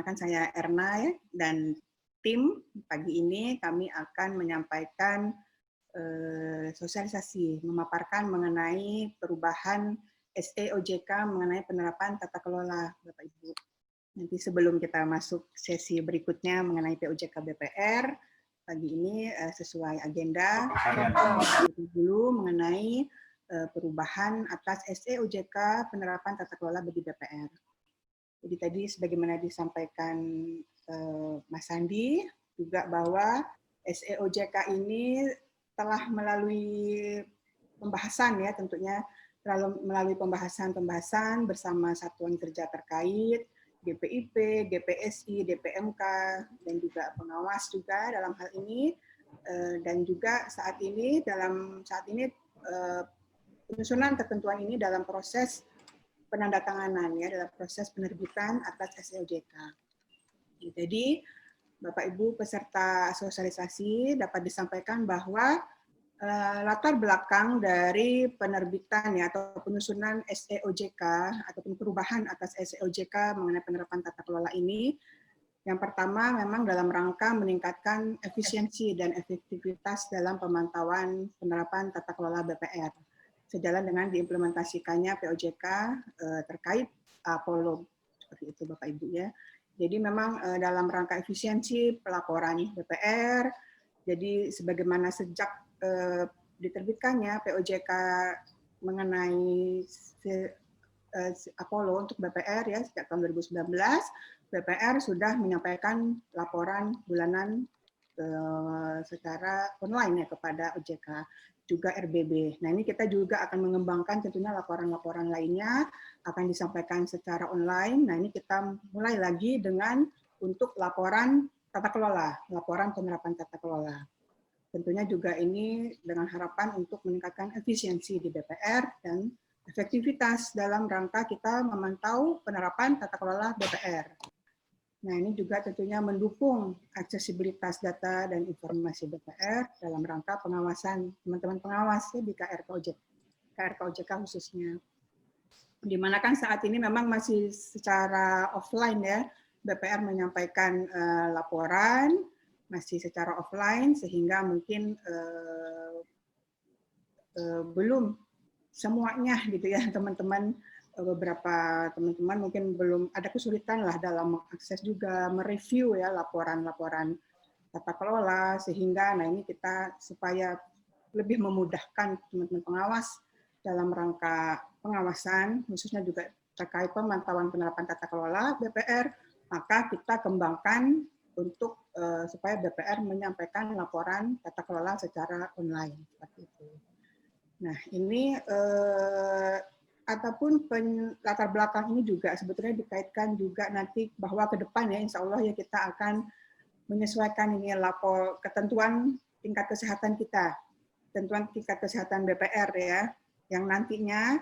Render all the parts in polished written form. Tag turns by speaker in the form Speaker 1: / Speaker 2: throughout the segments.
Speaker 1: Perkenalkan saya Erna ya, dan tim pagi ini kami akan menyampaikan sosialisasi, memaparkan mengenai perubahan SE OJK mengenai penerapan tata kelola, Bapak Ibu. Nanti sebelum kita masuk sesi berikutnya mengenai POJK BPR, pagi ini sesuai agenda, dulu mengenai perubahan atas SE OJK penerapan tata kelola bagi BPR. Jadi tadi sebagaimana disampaikan Mas Sandi juga bahwa SE OJK ini telah melalui pembahasan ya tentunya melalui pembahasan bersama satuan kerja terkait, GPIP, GPSI, DPMK, dan juga pengawas juga dalam hal ini, dan juga saat ini penyusunan ketentuan ini dalam proses penandatanganan ya, dalam proses penerbitan atas SE OJK. Jadi Bapak Ibu peserta sosialisasi dapat disampaikan bahwa latar belakang dari penerbitan ya atau penyusunan SE OJK ataupun perubahan atas SE OJK mengenai penerapan tata kelola ini, yang pertama memang dalam rangka meningkatkan efisiensi dan efektivitas dalam pemantauan penerapan tata kelola BPR sejalan dengan diimplementasikannya POJK terkait Apollo seperti itu Bapak Ibu ya. Jadi memang dalam rangka efisiensi pelaporan BPR, jadi sebagaimana sejak diterbitkannya POJK mengenai Apollo untuk BPR ya sejak tahun 2019, BPR sudah menyampaikan laporan bulanan secara online ya kepada OJK, juga RBB. Nah ini kita juga akan mengembangkan tentunya laporan-laporan lainnya akan disampaikan secara online. Nah ini kita mulai lagi dengan untuk laporan tata kelola, laporan penerapan tata kelola. Tentunya juga ini dengan harapan untuk meningkatkan efisiensi di BPR dan efektivitas dalam rangka kita memantau penerapan tata kelola BPR. Nah, ini juga tentunya mendukung aksesibilitas data dan informasi BPR dalam rangka pengawasan teman-teman pengawas ya, di KRK OJK khususnya. Di mana kan saat ini memang masih secara offline ya, BPR menyampaikan laporan, masih secara offline, sehingga mungkin belum semuanya gitu ya teman-teman, beberapa teman-teman mungkin belum ada kesulitan lah dalam mengakses juga mereview ya laporan-laporan tata kelola, sehingga nah ini kita supaya lebih memudahkan teman-teman pengawas dalam rangka pengawasan khususnya juga terkait pemantauan penerapan tata kelola BPR, maka kita kembangkan untuk supaya BPR menyampaikan laporan tata kelola secara online seperti itu. Nah, ini ataupun latar belakang ini juga sebetulnya dikaitkan juga nanti bahwa ke depan ya insya Allah ya kita akan menyesuaikan ini ketentuan tingkat kesehatan kita, ketentuan tingkat kesehatan BPR ya, yang nantinya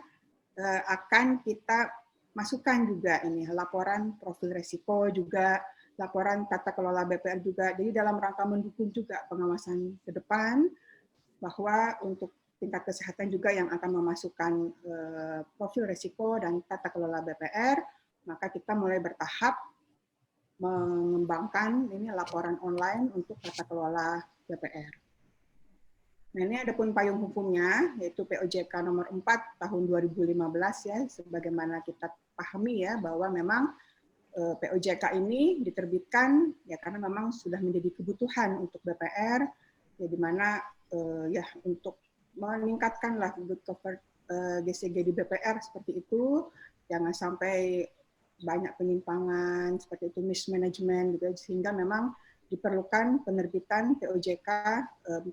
Speaker 1: akan kita masukkan juga ini laporan profil resiko juga, laporan tata kelola BPR juga. Jadi dalam rangka mendukung juga pengawasan ke depan bahwa untuk tingkat kesehatan juga yang akan memasukkan profil risiko dan tata kelola BPR, maka kita mulai bertahap mengembangkan ini laporan online untuk tata kelola BPR. Nah ini ada pun payung hukumnya, yaitu POJK nomor 4 tahun 2015 ya, sebagaimana kita pahami ya bahwa memang POJK ini diterbitkan ya karena memang sudah menjadi kebutuhan untuk BPR, ya di mana ya untuk meningkatkanlah good cover GCG di BPR seperti itu, jangan sampai banyak penyimpangan seperti itu, mismanagement gitu, sehingga memang diperlukan penerbitan POJK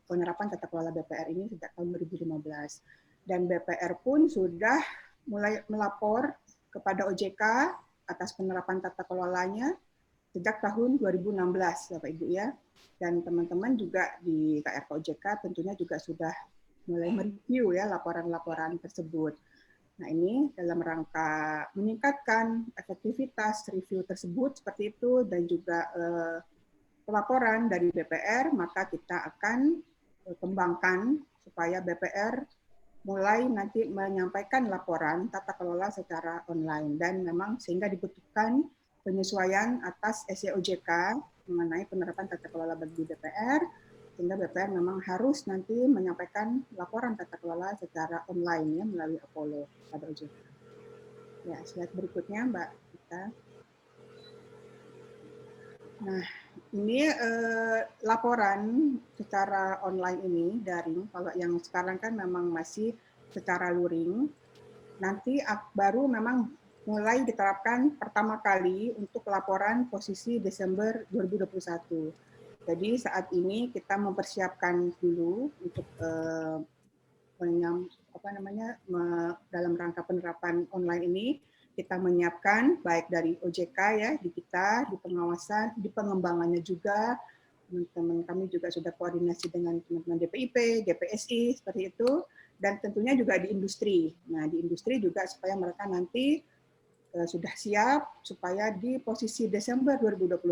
Speaker 1: penerapan tata kelola BPR ini sejak tahun 2015. Dan BPR pun sudah mulai melapor kepada OJK atas penerapan tata kelolanya sejak tahun 2016, Bapak Ibu ya. Dan teman-teman juga di KRK OJK tentunya juga sudah mulai mereview ya laporan-laporan tersebut. Nah ini dalam rangka meningkatkan efektivitas review tersebut seperti itu dan juga pelaporan dari BPR, maka kita akan kembangkan supaya BPR mulai nanti menyampaikan laporan tata kelola secara online dan memang sehingga dibutuhkan penyesuaian atas SEOJK mengenai penerapan tata kelola bagi DPR, sehingga DPR memang harus nanti menyampaikan laporan tata kelola secara online ya melalui Apollo pada OJK. Ya, slide berikutnya Mbak Kita. Nah, ini laporan secara online ini daring. Kalau yang sekarang kan memang masih secara luring. Nanti baru memang mulai diterapkan pertama kali untuk laporan posisi Desember 2021. Jadi saat ini kita mempersiapkan dulu untuk dalam rangka penerapan online ini. Kita menyiapkan baik dari OJK ya di kita, di pengawasan, di pengembangannya juga. Teman-teman kami juga sudah koordinasi dengan teman-teman DPIP, GPSI seperti itu, dan tentunya juga di industri. Nah, di industri juga supaya mereka nanti sudah siap supaya di posisi Desember 2021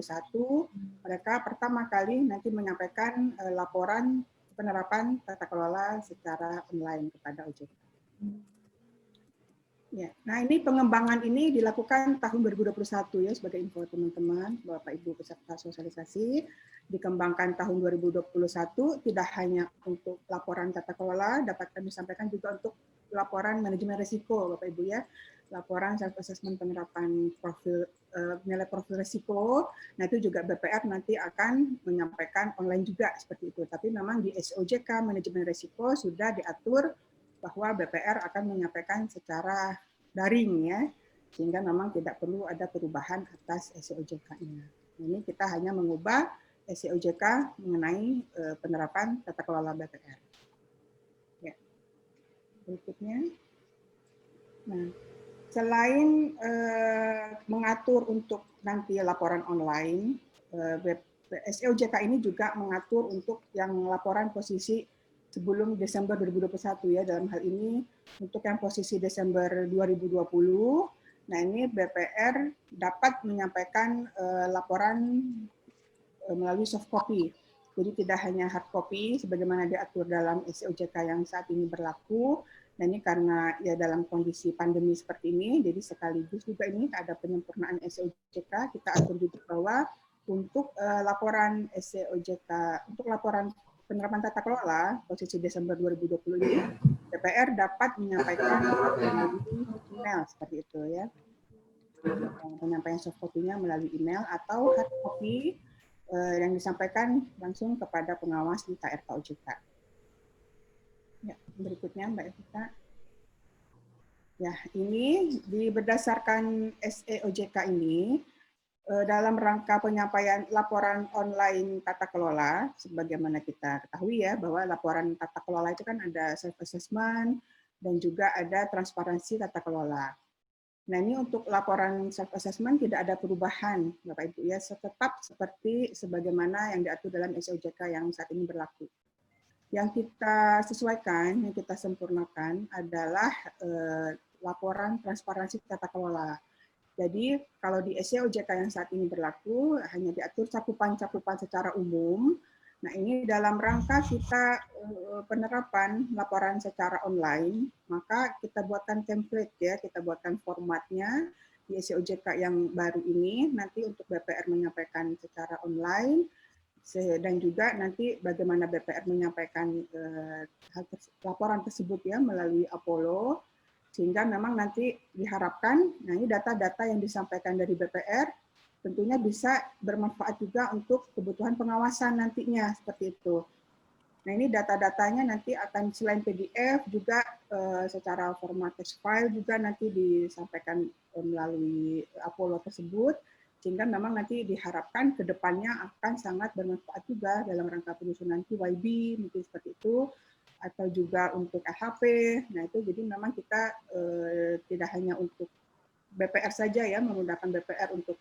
Speaker 1: mereka pertama kali nanti menyampaikan laporan penerapan tata kelola secara online kepada OJK. Ya, nah ini pengembangan ini dilakukan tahun 2021 ya sebagai info teman-teman, Bapak Ibu peserta sosialisasi, dikembangkan tahun 2021 tidak hanya untuk laporan tata kelola, dapat kami sampaikan juga untuk laporan manajemen risiko Bapak Ibu ya, laporan self assessment penerapan nilai profil risiko. Nah itu juga BPR nanti akan menyampaikan online juga seperti itu. Tapi memang di SOJK manajemen risiko sudah diatur bahwa BPR akan menyampaikan secara daring ya, sehingga memang tidak perlu ada perubahan atas SEOJK-nya. Ini kita hanya mengubah SEOJK mengenai penerapan tata kelola BPR. Ya. Berikutnya. Nah, selain mengatur untuk nanti laporan online, SEOJK ini juga mengatur untuk yang laporan posisi sebelum Desember 2021 ya, dalam hal ini untuk yang posisi Desember 2020. Nah, ini BPR dapat menyampaikan laporan melalui soft copy. Jadi tidak hanya hard copy sebagaimana diatur dalam SEOJK yang saat ini berlaku. Nah, ini karena ya dalam kondisi pandemi seperti ini, jadi sekaligus juga ini ada penyempurnaan SEOJK, kita atur juga bahwa untuk laporan SEOJK, untuk laporan penerapan tata kelola posisi Desember 2020 ini, DPR dapat menyampaikan melalui email seperti itu ya. Penyampaian soft copy-nya melalui email atau hard copy yang disampaikan langsung kepada pengawas di KRK OJK. Ya, berikutnya Mbak Evita. Ya, ini berdasarkan SEOJK ini dalam rangka penyampaian laporan online tata kelola, sebagaimana kita ketahui ya, bahwa laporan tata kelola itu kan ada self-assessment dan juga ada transparansi tata kelola. Nah ini untuk laporan self-assessment tidak ada perubahan, Bapak Ibu ya, tetap seperti sebagaimana yang diatur dalam SEOJK yang saat ini berlaku. Yang kita sesuaikan, yang kita sempurnakan adalah laporan transparansi tata kelola. Jadi kalau di SEOJK yang saat ini berlaku hanya diatur cakupan-cakupan secara umum. Nah ini dalam rangka kita penerapan laporan secara online, maka kita buatkan template ya, kita buatkan formatnya di SEOJK yang baru ini nanti untuk BPR menyampaikan secara online dan juga nanti bagaimana BPR menyampaikan laporan tersebut ya melalui Apollo. Sehingga memang nanti diharapkan, nah ini data-data yang disampaikan dari BPR tentunya bisa bermanfaat juga untuk kebutuhan pengawasan nantinya, seperti itu. Nah ini data-datanya nanti akan selain PDF juga secara format text file juga nanti disampaikan melalui Apollo tersebut, sehingga memang nanti diharapkan ke depannya akan sangat bermanfaat juga dalam rangka penyusunan QYB, mungkin seperti itu, atau juga untuk LHP. Nah itu jadi memang kita tidak hanya untuk BPR saja ya, memudahkan BPR untuk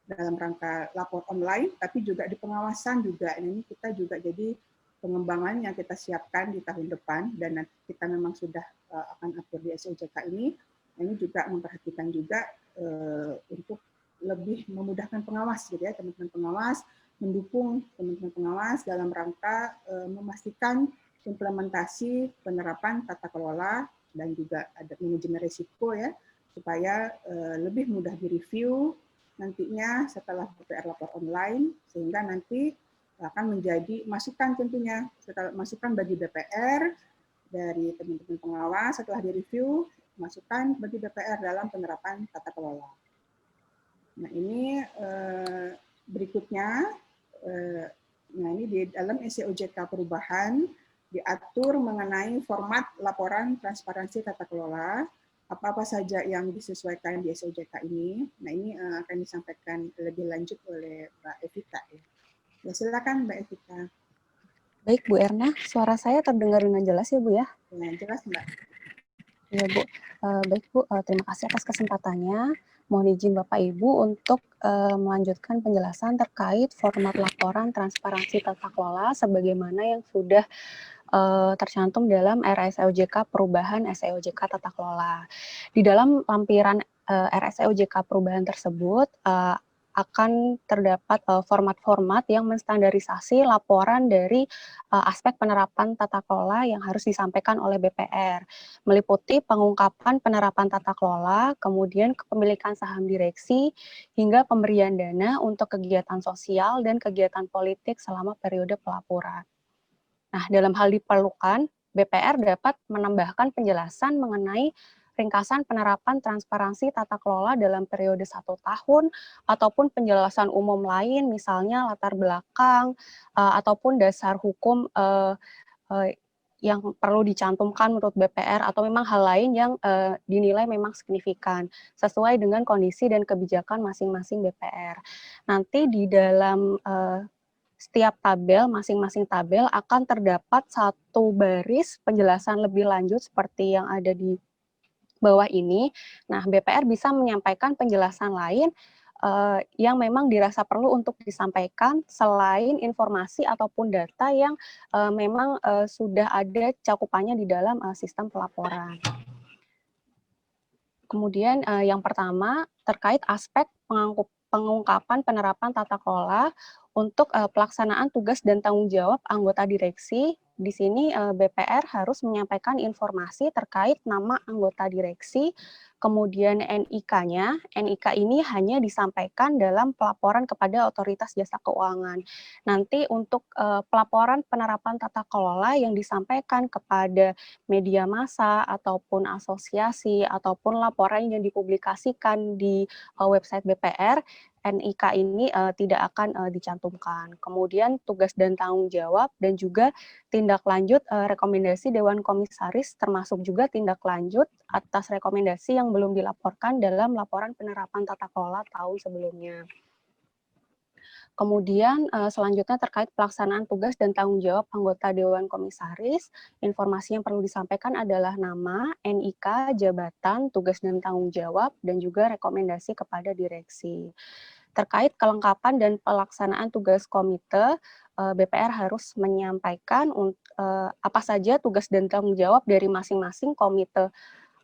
Speaker 1: dalam rangka lapor online, tapi juga di pengawasan juga. Ini kita juga jadi pengembangan yang kita siapkan di tahun depan, dan nanti kita memang sudah akan atur di SEOJK ini. Ini juga memperhatikan juga untuk lebih memudahkan pengawas gitu ya, teman-teman pengawas, mendukung teman-teman pengawas dalam rangka memastikan implementasi penerapan tata kelola dan juga ada manajemen risiko ya, supaya lebih mudah direview nantinya setelah BPR lapor online, sehingga nanti akan menjadi masukan tentunya, setelah masukan bagi BPR dari teman-teman pengawas setelah direview, masukan bagi BPR dalam penerapan tata kelola. Nah ini berikutnya, nah ini di dalam SEOJK perubahan diatur mengenai format laporan transparansi tata kelola, apa-apa saja yang disesuaikan di SEOJK ini. Nah ini akan disampaikan lebih lanjut oleh Mbak Evita. Ya silakan Mbak Evita.
Speaker 2: Baik Bu Erna, suara saya terdengar dengan jelas ya Bu ya?
Speaker 1: Ya, jelas Mbak.
Speaker 2: Ya Bu, baik Bu, terima kasih atas kesempatannya. Mohon izin Bapak Ibu untuk melanjutkan penjelasan terkait format laporan transparansi tata kelola sebagaimana yang sudah tercantum dalam RSEOJK perubahan SEOJK tata kelola. Di dalam lampiran RSEOJK perubahan tersebut akan terdapat format-format yang menstandarisasi laporan dari aspek penerapan tata kelola yang harus disampaikan oleh BPR, meliputi pengungkapan penerapan tata kelola, kemudian kepemilikan saham direksi, hingga pemberian dana untuk kegiatan sosial dan kegiatan politik selama periode pelaporan. Nah, dalam hal diperlukan, BPR dapat menambahkan penjelasan mengenai ringkasan penerapan transparansi tata kelola dalam periode 1 tahun, ataupun penjelasan umum lain, misalnya latar belakang, ataupun dasar hukum yang perlu dicantumkan menurut BPR, atau memang hal lain yang dinilai memang signifikan, sesuai dengan kondisi dan kebijakan masing-masing BPR. Nanti di dalam setiap tabel, masing-masing tabel akan terdapat satu baris penjelasan lebih lanjut seperti yang ada di bawah ini. Nah, BPR bisa menyampaikan penjelasan lain yang memang dirasa perlu untuk disampaikan selain informasi ataupun data yang memang sudah ada cakupannya di dalam sistem pelaporan. Kemudian yang pertama terkait aspek pengungkapan penerapan tata kelola untuk pelaksanaan tugas dan tanggung jawab anggota direksi. Di sini BPR harus menyampaikan informasi terkait nama anggota direksi, kemudian NIK-nya. NIK ini hanya disampaikan dalam pelaporan kepada Otoritas Jasa Keuangan. Nanti untuk pelaporan penerapan tata kelola yang disampaikan kepada media massa ataupun asosiasi ataupun laporan yang dipublikasikan di website BPR, NIK ini tidak akan dicantumkan. Kemudian tugas dan tanggung jawab dan juga tindak lanjut rekomendasi Dewan Komisaris, termasuk juga tindak lanjut atas rekomendasi yang belum dilaporkan dalam laporan penerapan tata kelola tahun sebelumnya. Kemudian selanjutnya terkait pelaksanaan tugas dan tanggung jawab anggota Dewan Komisaris, informasi yang perlu disampaikan adalah nama, NIK, jabatan, tugas dan tanggung jawab, dan juga rekomendasi kepada direksi. Terkait kelengkapan dan pelaksanaan tugas komite, BPR harus menyampaikan apa saja tugas dan tanggung jawab dari masing-masing komite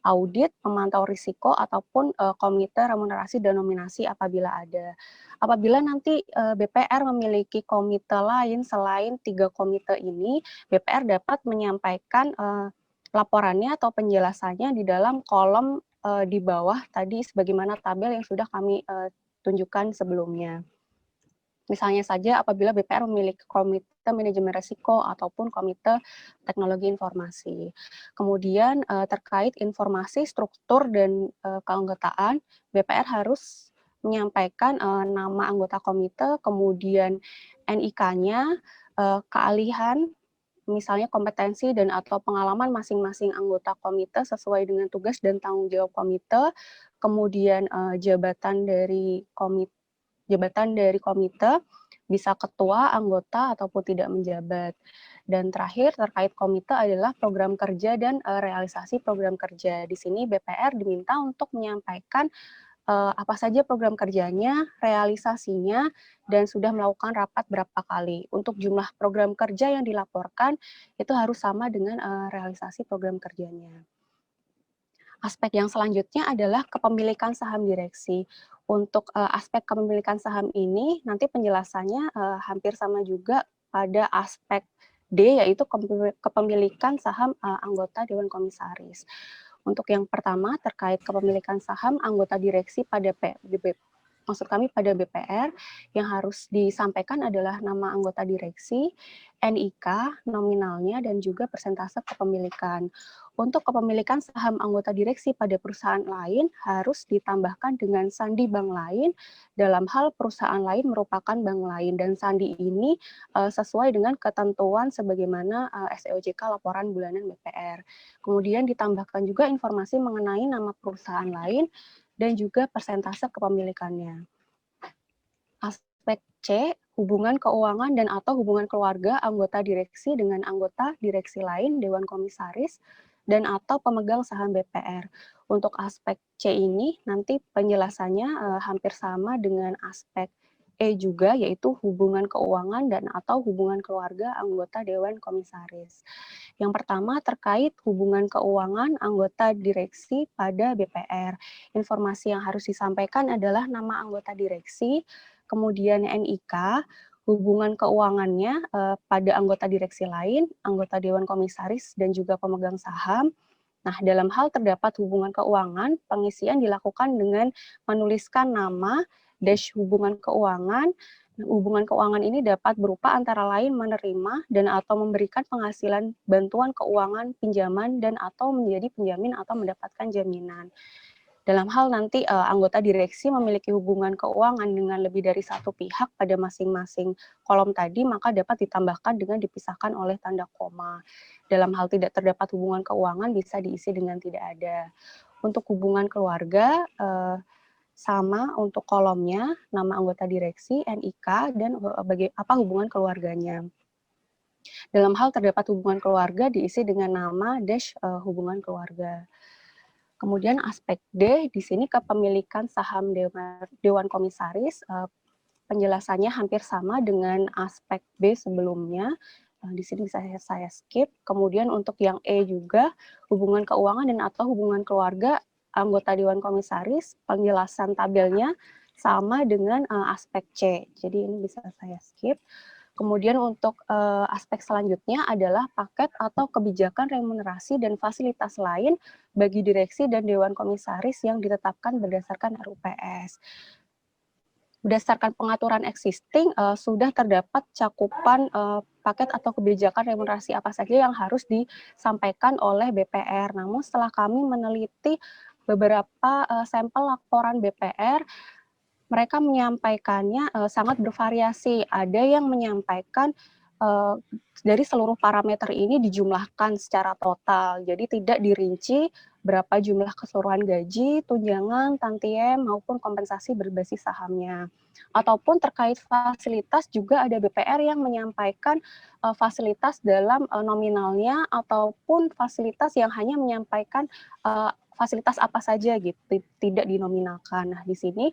Speaker 2: audit, pemantau risiko, ataupun komite remunerasi dan nominasi apabila ada. Apabila nanti BPR memiliki komite lain selain 3 komite ini, BPR dapat menyampaikan laporannya atau penjelasannya di dalam kolom di bawah tadi sebagaimana tabel yang sudah kami tunjukkan sebelumnya. Misalnya saja apabila BPR memiliki komite manajemen risiko ataupun komite teknologi informasi. Kemudian terkait informasi, struktur, dan keanggotaan, BPR harus menyampaikan nama anggota komite, kemudian NIK-nya, keahlian, misalnya kompetensi dan atau pengalaman masing-masing anggota komite sesuai dengan tugas dan tanggung jawab komite, kemudian jabatan dari komite, bisa ketua, anggota, ataupun tidak menjabat. Dan terakhir terkait komite adalah program kerja dan realisasi program kerja. Di sini BPR diminta untuk menyampaikan apa saja program kerjanya, realisasinya, dan sudah melakukan rapat berapa kali. Untuk jumlah program kerja yang dilaporkan itu harus sama dengan realisasi program kerjanya. Aspek yang selanjutnya adalah kepemilikan saham direksi. Untuk aspek kepemilikan saham ini, nanti penjelasannya hampir sama juga pada aspek D, yaitu kepemilikan saham anggota Dewan Komisaris. Untuk yang pertama, terkait kepemilikan saham anggota direksi pada maksud kami pada BPR, yang harus disampaikan adalah nama anggota direksi, NIK, nominalnya, dan juga persentase kepemilikan. Untuk kepemilikan saham anggota direksi pada perusahaan lain harus ditambahkan dengan sandi bank lain dalam hal perusahaan lain merupakan bank lain, dan sandi ini sesuai dengan ketentuan sebagaimana SEOJK laporan bulanan BPR. Kemudian ditambahkan juga informasi mengenai nama perusahaan lain dan juga persentase kepemilikannya. Aspek C, hubungan keuangan dan atau hubungan keluarga anggota direksi dengan anggota direksi lain, Dewan Komisaris, dan atau pemegang saham BPR. Untuk aspek C ini nanti penjelasannya hampir sama dengan aspek E juga, yaitu hubungan keuangan dan atau hubungan keluarga anggota Dewan Komisaris. Yang pertama terkait hubungan keuangan anggota direksi pada BPR. Informasi yang harus disampaikan adalah nama anggota direksi, kemudian NIK, hubungan keuangannya pada anggota direksi lain, anggota Dewan Komisaris, dan juga pemegang saham. Nah, dalam hal terdapat hubungan keuangan, pengisian dilakukan dengan menuliskan nama, dash hubungan keuangan. Hubungan keuangan ini dapat berupa antara lain menerima dan atau memberikan penghasilan bantuan keuangan, pinjaman, dan atau menjadi penjamin atau mendapatkan jaminan. Dalam hal nanti anggota direksi memiliki hubungan keuangan dengan lebih dari satu pihak pada masing-masing kolom tadi, maka dapat ditambahkan dengan dipisahkan oleh tanda koma. Dalam hal tidak terdapat hubungan keuangan bisa diisi dengan tidak ada. Untuk hubungan keluarga, sama untuk kolomnya, nama anggota direksi, NIK, dan apa hubungan keluarganya. Dalam hal terdapat hubungan keluarga diisi dengan nama dash hubungan keluarga. Kemudian aspek D, di sini kepemilikan saham Dewan Komisaris, penjelasannya hampir sama dengan aspek B sebelumnya. Di sini bisa saya skip. Kemudian untuk yang E juga, hubungan keuangan dan atau hubungan keluarga anggota Dewan Komisaris, penjelasan tabelnya sama dengan aspek C. Jadi ini bisa saya skip. Kemudian untuk aspek selanjutnya adalah paket atau kebijakan remunerasi dan fasilitas lain bagi direksi dan Dewan Komisaris yang ditetapkan berdasarkan RUPS. Berdasarkan pengaturan existing, sudah terdapat cakupan paket atau kebijakan remunerasi apa saja yang harus disampaikan oleh BPR. Namun setelah kami meneliti beberapa sampel laporan BPR, mereka menyampaikannya sangat bervariasi. Ada yang menyampaikan dari seluruh parameter ini dijumlahkan secara total, jadi tidak dirinci berapa jumlah keseluruhan gaji, tunjangan, tantiem, maupun kompensasi berbasis sahamnya. Ataupun terkait fasilitas juga ada BPR yang menyampaikan fasilitas dalam nominalnya, ataupun fasilitas yang hanya menyampaikan fasilitas apa saja gitu, tidak dinominalkan. Nah, di sini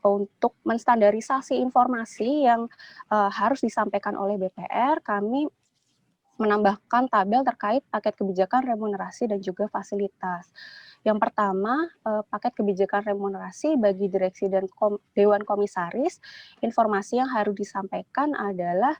Speaker 2: untuk menstandarisasi informasi yang harus disampaikan oleh BPR, kami menambahkan tabel terkait paket kebijakan remunerasi dan juga fasilitas. Yang pertama, paket kebijakan remunerasi bagi direksi dan Dewan Komisaris, informasi yang harus disampaikan adalah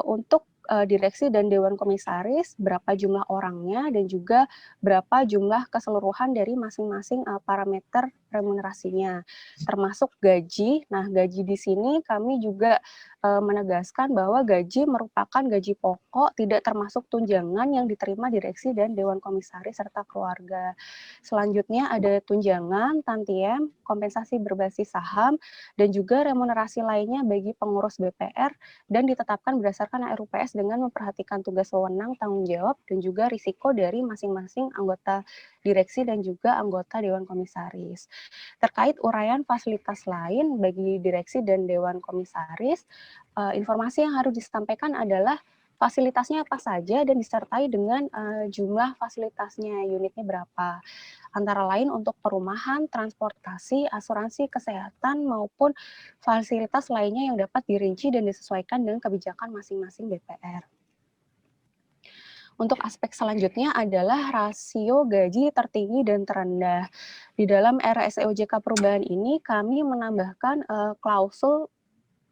Speaker 2: untuk direksi dan Dewan Komisaris, berapa jumlah orangnya, dan juga berapa jumlah keseluruhan dari masing-masing parameter remunerasinya, termasuk gaji. Nah, gaji di sini kami juga menegaskan bahwa gaji merupakan gaji pokok, tidak termasuk tunjangan yang diterima direksi dan Dewan Komisaris serta keluarga. Selanjutnya ada tunjangan, tantiem, kompensasi berbasis saham, dan juga remunerasi lainnya bagi pengurus BPR, dan ditetapkan berdasarkan RUPS dengan memperhatikan tugas wewenang, tanggung jawab, dan juga risiko dari masing-masing anggota direksi dan juga anggota Dewan Komisaris. Terkait uraian fasilitas lain bagi direksi dan Dewan Komisaris, informasi yang harus disampaikan adalah fasilitasnya apa saja dan disertai dengan jumlah fasilitasnya, unitnya berapa. Antara lain untuk perumahan, transportasi, asuransi kesehatan, maupun fasilitas lainnya yang dapat dirinci dan disesuaikan dengan kebijakan masing-masing BPR. Untuk aspek selanjutnya adalah rasio gaji tertinggi dan terendah. Di dalam RSEOJK perubahan ini kami menambahkan klausul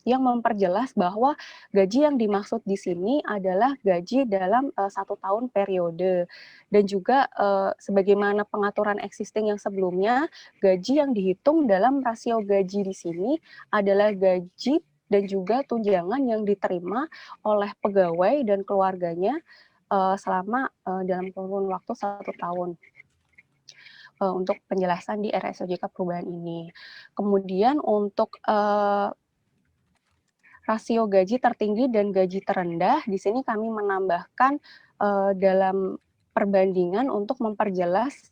Speaker 2: yang memperjelas bahwa gaji yang dimaksud di sini adalah gaji dalam 1 tahun periode. Dan juga sebagaimana pengaturan existing yang sebelumnya, gaji yang dihitung dalam rasio gaji di sini adalah gaji dan juga tunjangan yang diterima oleh pegawai dan keluarganya selama dalam kurun waktu 1 tahun. Untuk penjelasan di RSUJK perubahan ini. Kemudian untuk rasio gaji tertinggi dan gaji terendah, di sini kami menambahkan dalam perbandingan untuk memperjelas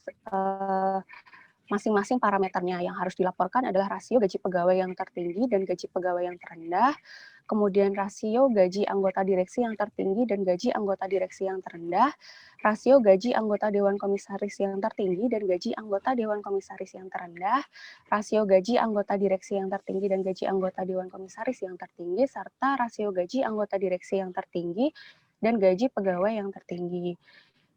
Speaker 2: masing-masing parameternya. Yang harus dilaporkan adalah rasio gaji pegawai yang tertinggi dan gaji pegawai yang terendah, kemudian rasio gaji anggota direksi yang tertinggi dan gaji anggota direksi yang terendah, rasio gaji anggota Dewan Komisaris yang tertinggi dan gaji anggota Dewan Komisaris yang terendah, rasio gaji anggota direksi yang tertinggi dan gaji anggota Dewan Komisaris yang tertinggi, serta rasio gaji anggota direksi yang tertinggi dan gaji pegawai yang tertinggi.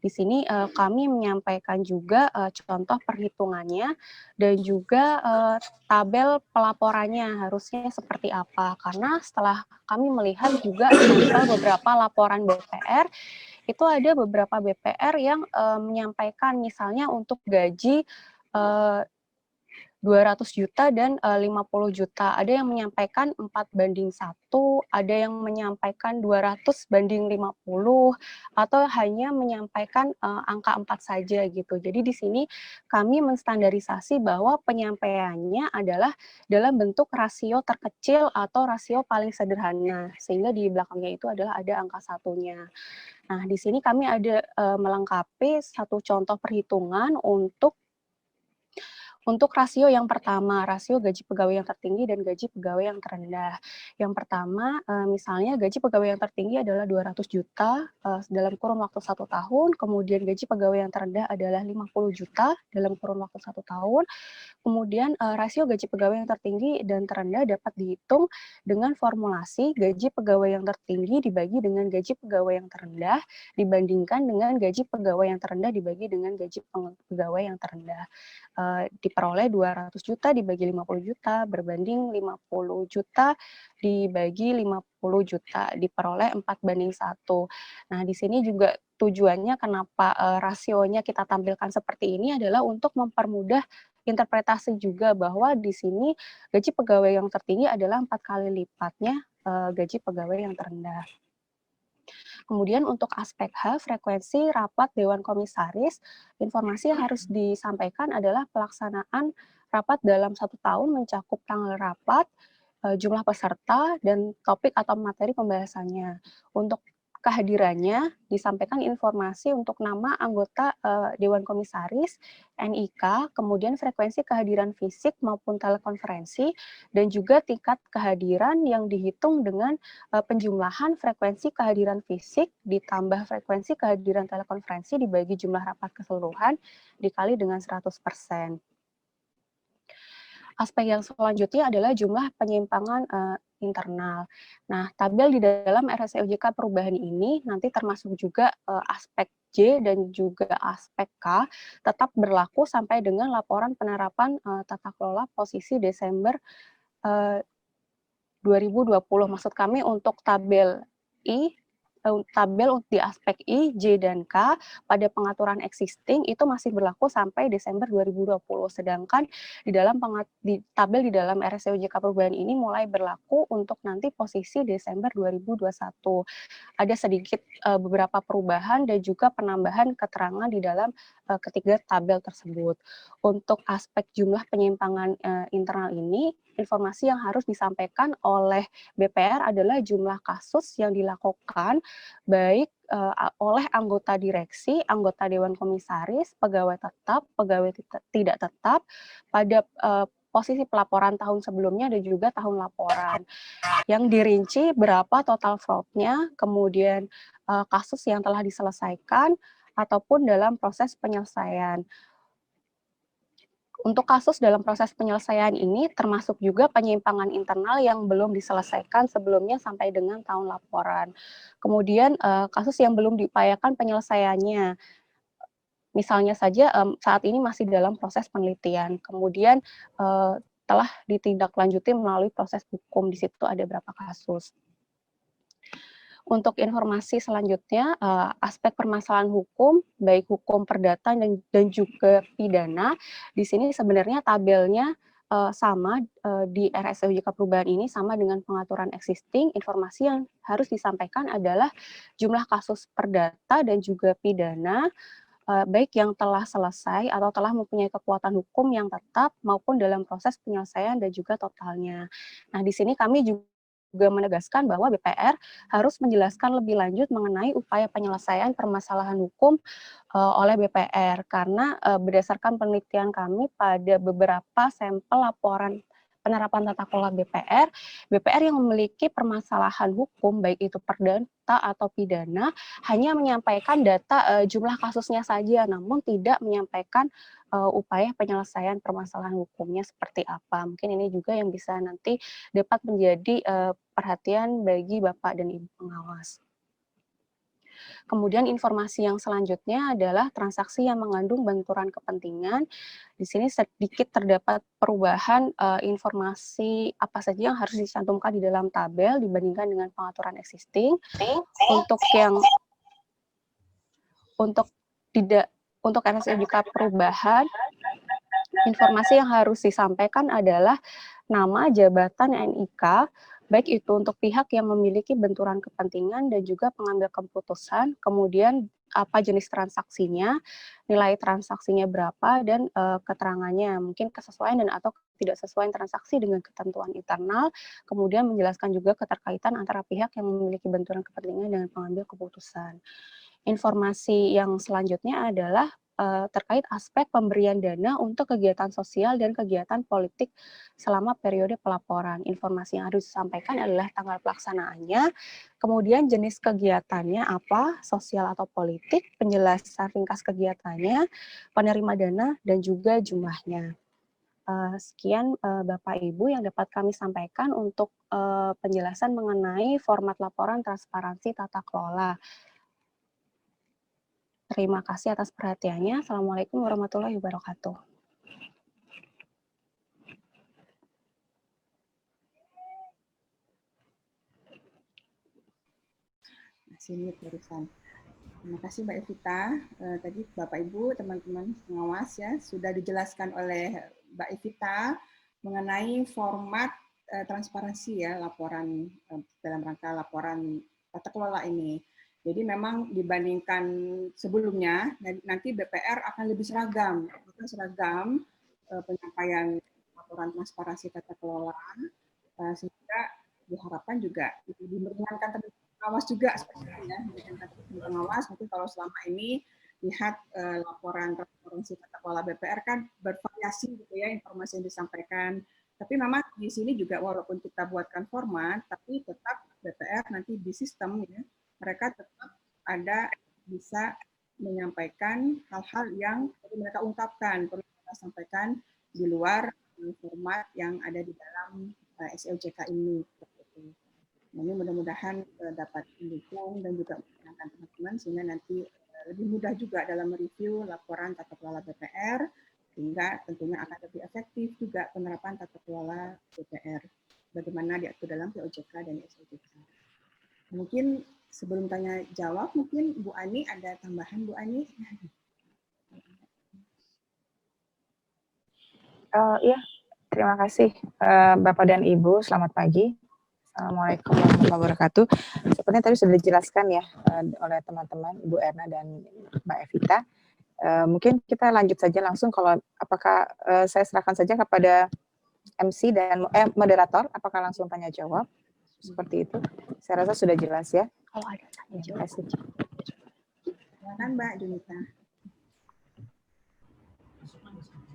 Speaker 2: Di sini kami menyampaikan juga contoh perhitungannya dan juga tabel pelaporannya harusnya seperti apa. Karena setelah kami melihat juga beberapa laporan BPR, itu ada beberapa BPR yang menyampaikan misalnya untuk gaji 200 juta dan 50 juta. Ada yang menyampaikan 4:1, ada yang menyampaikan 200 banding 50, atau hanya menyampaikan angka 4 saja gitu. Jadi di sini kami menstandarisasi bahwa penyampaiannya adalah dalam bentuk rasio terkecil atau rasio paling sederhana, sehingga di belakangnya itu adalah ada angka satunya. Nah, di sini kami ada melengkapi satu contoh perhitungan untuk rasio yang pertama, rasio gaji pegawai yang tertinggi dan gaji pegawai yang terendah. Yang pertama, misalnya gaji pegawai yang tertinggi adalah 200 juta dalam kurun waktu 1 tahun, kemudian gaji pegawai yang terendah adalah 50 juta dalam kurun waktu 1 tahun, kemudian rasio gaji pegawai yang tertinggi dan terendah dapat dihitung dengan formulasi gaji pegawai yang tertinggi dibagi dengan gaji pegawai yang terendah, dibandingkan dengan gaji pegawai yang terendah dibagi dengan gaji pegawai yang terendah. Diperoleh 200 juta dibagi 50 juta berbanding 50 juta dibagi 50 juta, diperoleh 4:1. Nah, di sini juga tujuannya kenapa rasionya kita tampilkan seperti ini adalah untuk mempermudah interpretasi juga bahwa di sini gaji pegawai yang tertinggi adalah 4 kali lipatnya gaji pegawai yang terendah. Kemudian untuk aspek H, frekuensi rapat Dewan Komisaris, informasi yang harus disampaikan adalah pelaksanaan rapat dalam 1 tahun mencakup tanggal rapat, jumlah peserta, dan topik atau materi pembahasannya. Untuk kehadirannya disampaikan informasi untuk nama anggota Dewan Komisaris, NIK, kemudian frekuensi kehadiran fisik maupun telekonferensi, dan juga tingkat kehadiran yang dihitung dengan penjumlahan frekuensi kehadiran fisik ditambah frekuensi kehadiran telekonferensi dibagi jumlah rapat keseluruhan dikali dengan 100%. Aspek yang selanjutnya adalah jumlah penyimpangan internal. Nah, tabel di dalam RSUJK perubahan ini nanti termasuk juga aspek J dan juga aspek K tetap berlaku sampai dengan laporan penerapan tata kelola posisi Desember 2020. Maksud kami untuk tabel di aspek I, J, dan K pada pengaturan existing itu masih berlaku sampai Desember 2020. Sedangkan di dalam tabel di dalam RSUJK perubahan ini mulai berlaku untuk nanti posisi Desember 2021. Ada sedikit beberapa perubahan dan juga penambahan keterangan di dalam ketiga tabel tersebut. Untuk aspek jumlah penyimpangan internal ini, informasi yang harus disampaikan oleh BPR adalah jumlah kasus yang dilakukan baik oleh anggota direksi, anggota Dewan Komisaris, pegawai tetap, pegawai tidak tetap pada posisi pelaporan tahun sebelumnya dan juga tahun laporan. Yang dirinci berapa total fraud-nya, kemudian kasus yang telah diselesaikan, ataupun dalam proses penyelesaian. Untuk kasus dalam proses penyelesaian ini termasuk juga penyimpangan internal yang belum diselesaikan sebelumnya sampai dengan tahun laporan. Kemudian kasus yang belum diupayakan penyelesaiannya, misalnya saja saat ini masih dalam proses penelitian. Kemudian telah ditindaklanjuti melalui proses hukum. Di situ ada berapa kasus. Untuk informasi selanjutnya, aspek permasalahan hukum, baik hukum perdata dan juga pidana, di sini sebenarnya tabelnya sama di RSUJK perubahan ini sama dengan pengaturan existing. Informasi yang harus disampaikan adalah jumlah kasus perdata dan juga pidana, baik yang telah selesai atau telah mempunyai kekuatan hukum yang tetap maupun dalam proses penyelesaian dan juga totalnya. Nah, di sini kami juga menegaskan bahwa BPR harus menjelaskan lebih lanjut mengenai upaya penyelesaian permasalahan hukum oleh BPR karena berdasarkan penelitian kami pada beberapa sampel laporan penerapan tata kelola BPR yang memiliki permasalahan hukum baik itu perdata atau pidana hanya menyampaikan data jumlah kasusnya saja, namun tidak menyampaikan upaya penyelesaian permasalahan hukumnya seperti apa. Mungkin ini juga yang bisa nanti dapat menjadi perhatian bagi Bapak dan Ibu pengawas. Kemudian informasi yang selanjutnya adalah transaksi yang mengandung benturan kepentingan. Di sini sedikit terdapat perubahan informasi apa saja yang harus dicantumkan di dalam tabel dibandingkan dengan pengaturan existing. Untuk RSUJK perubahan, informasi yang harus disampaikan adalah nama, jabatan, NIK, baik itu untuk pihak yang memiliki benturan kepentingan dan juga pengambil keputusan, kemudian apa jenis transaksinya, nilai transaksinya berapa, dan keterangannya, mungkin kesesuaian dan atau ketidaksesuaian transaksi dengan ketentuan internal, kemudian menjelaskan juga keterkaitan antara pihak yang memiliki benturan kepentingan dengan pengambil keputusan. Informasi yang selanjutnya adalah terkait aspek pemberian dana untuk kegiatan sosial dan kegiatan politik selama periode pelaporan. Informasi yang harus disampaikan adalah tanggal pelaksanaannya, kemudian jenis kegiatannya apa, sosial atau politik, penjelasan ringkas kegiatannya, penerima dana, dan juga jumlahnya. Sekian Bapak Ibu yang dapat kami sampaikan untuk penjelasan mengenai format laporan transparansi tata kelola. Terima kasih atas perhatiannya. Assalamualaikum warahmatullahi wabarakatuh.
Speaker 1: Sini terusan. Terima kasih Mbak Evita. Tadi Bapak Ibu, teman-teman pengawas ya sudah dijelaskan oleh Mbak Evita mengenai format transparansi ya laporan dalam rangka laporan tata kelola ini. Jadi memang dibandingkan sebelumnya nanti BPR akan lebih seragam, penyampaian laporan transparansi tata kelola sehingga diharapkan juga dimeringankan pengawas juga sebenarnya dengan pengawas. Mungkin kalau selama ini lihat laporan transparansi tata kelola BPR kan bervariasi gitu ya informasi yang disampaikan. Tapi memang di sini juga walaupun kita buatkan format, tapi tetap BPR nanti di sistem ya mereka tetap ada bisa menyampaikan hal-hal yang perlu mereka ungkapkan, perlu mereka sampaikan di luar format yang ada di dalam SEOJK ini. Nah, ini mudah-mudahan dapat mendukung dan juga menyenangkan teman-teman sehingga nanti lebih mudah juga dalam mereview laporan tata kelola BPR sehingga tentunya akan lebih efektif juga penerapan tata kelola BPR bagaimana diatur dalam POJK dan SOJK. Mungkin sebelum tanya jawab mungkin Bu Ani ada tambahan Bu Ani?
Speaker 3: Iya, terima kasih Bapak dan Ibu, selamat pagi. Assalamualaikum warahmatullahi wabarakatuh. Sepertinya tadi sudah dijelaskan ya oleh teman-teman Ibu Erna dan Mbak Evita. Mungkin kita lanjut saja langsung kalau apakah saya serahkan saja kepada MC dan moderator, apakah langsung tanya jawab seperti itu? Saya rasa sudah jelas ya.
Speaker 2: Kalau ada tanya
Speaker 3: jawab.
Speaker 1: Silakan Mbak Junita.